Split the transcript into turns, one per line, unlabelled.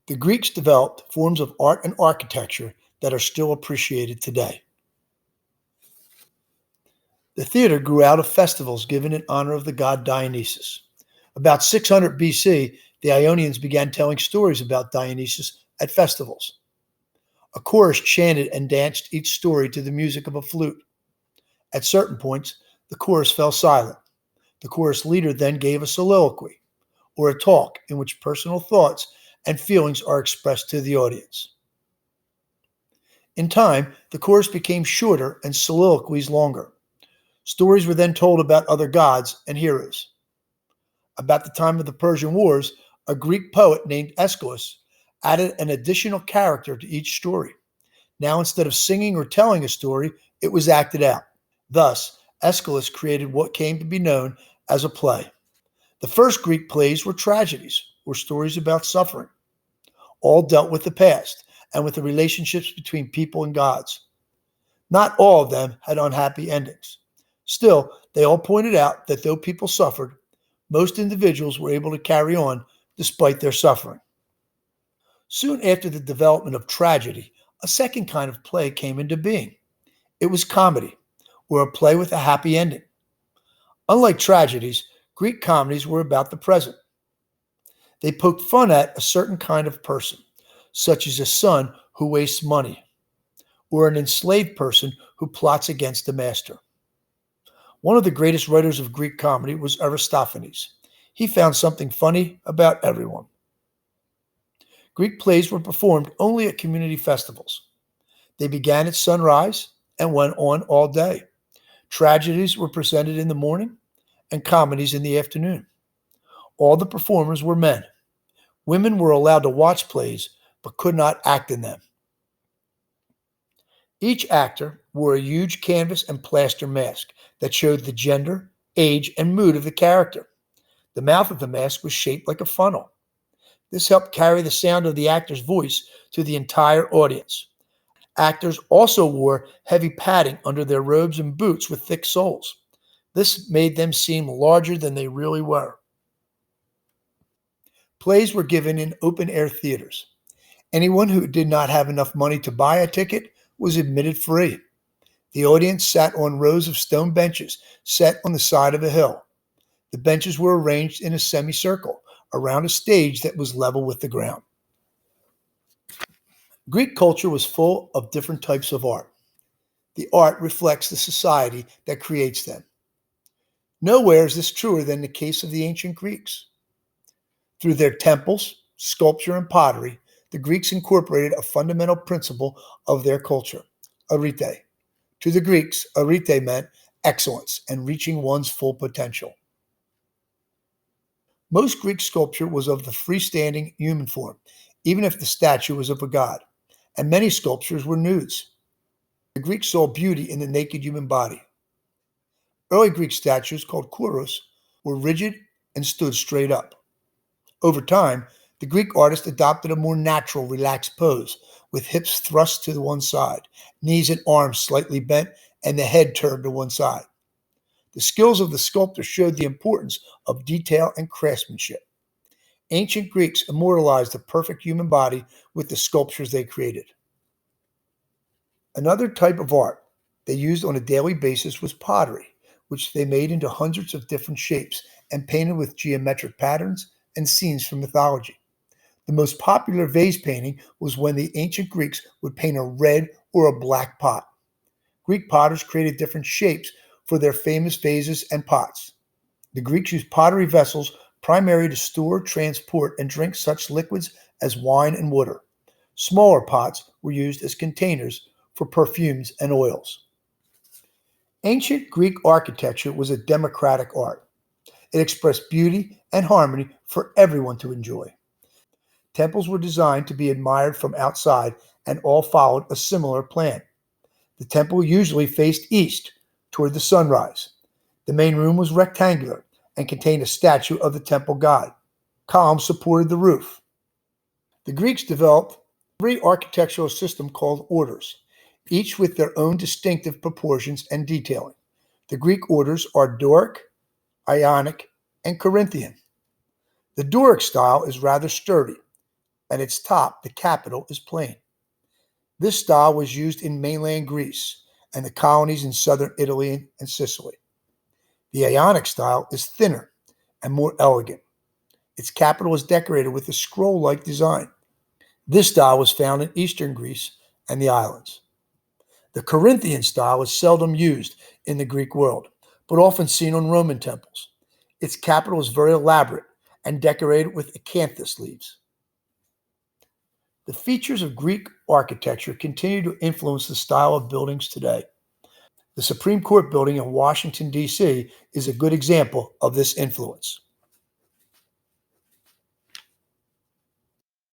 The Greeks developed forms of art and architecture that are still appreciated today. The theater grew out of festivals given in honor of the god Dionysus. About 600 BC, the Ionians began telling stories about Dionysus at festivals. A chorus chanted and danced each story to the music of a flute. At certain points, the chorus fell silent. The chorus leader then gave a soliloquy, or a talk in which personal thoughts and feelings are expressed to the audience. In time, the chorus became shorter and soliloquies longer. Stories were then told about other gods and heroes. About the time of the Persian Wars, a Greek poet named Aeschylus added an additional character to each story. Now, instead of singing or telling a story, it was acted out. Thus, Aeschylus created what came to be known as a play. The first Greek plays were tragedies, or stories about suffering. All dealt with the past and with the relationships between people and gods. Not all of them had unhappy endings. Still, they all pointed out that though people suffered, most individuals were able to carry on despite their suffering. Soon after the development of tragedy, a second kind of play came into being. It was comedy, or a play with a happy ending. Unlike tragedies, Greek comedies were about the present. They poked fun at a certain kind of person, such as a son who wastes money, or an enslaved person who plots against the master. One of the greatest writers of Greek comedy was Aristophanes. He found something funny about everyone. Greek plays were performed only at community festivals. They began at sunrise and went on all day. Tragedies were presented in the morning and comedies in the afternoon. All the performers were men. Women were allowed to watch plays but could not act in them. Each actor wore a huge canvas and plaster mask that showed the gender, age, and mood of the character. The mouth of the mask was shaped like a funnel. This helped carry the sound of the actor's voice to the entire audience. Actors also wore heavy padding under their robes and boots with thick soles. This made them seem larger than they really were. Plays were given in open-air theaters. Anyone who did not have enough money to buy a ticket was admitted free. The audience sat on rows of stone benches set on the side of a hill. The benches were arranged in a semicircle around a stage that was level with the ground. Greek culture was full of different types of art. The art reflects the society that creates them. Nowhere is this truer than the case of the ancient Greeks. Through their temples, sculpture, and pottery, the Greeks incorporated a fundamental principle of their culture, arete. To the Greeks, arete meant excellence and reaching one's full potential. Most Greek sculpture was of the freestanding human form, even if the statue was of a god, and many sculptures were nudes. The Greeks saw beauty in the naked human body. Early Greek statues, called kouros, were rigid and stood straight up. Over time, the Greek artist adopted a more natural, relaxed pose, with hips thrust to the one side, knees and arms slightly bent, and the head turned to one side. The skills of the sculptor showed the importance of detail and craftsmanship. Ancient Greeks immortalized the perfect human body with the sculptures they created. Another type of art they used on a daily basis was pottery, which they made into hundreds of different shapes and painted with geometric patterns and scenes from mythology. The most popular vase painting was when the ancient Greeks would paint a red or a black pot. Greek potters created different shapes for their famous vases and pots. The Greeks used pottery vessels primarily to store, transport, and drink such liquids as wine and water. Smaller pots were used as containers for perfumes and oils. Ancient Greek architecture was a democratic art. It expressed beauty and harmony for everyone to enjoy. Temples were designed to be admired from outside and all followed a similar plan. The temple usually faced east, toward the sunrise. The main room was rectangular and contained a statue of the temple god. Columns supported the roof. The Greeks developed three architectural systems called orders, each with their own distinctive proportions and detailing. The Greek orders are Doric, Ionic, and Corinthian. The Doric style is rather sturdy. and its top, the capital, is plain. This style was used in mainland Greece and the colonies in southern Italy and Sicily. The Ionic style is thinner and more elegant. Its capital is decorated with a scroll-like design. This style was found in eastern Greece and the islands. The Corinthian style is seldom used in the Greek world, but often seen on Roman temples. Its capital is very elaborate and decorated with acanthus leaves. The features of Greek architecture continue to influence the style of buildings today. The Supreme Court building in Washington, D.C. is a good example of this influence.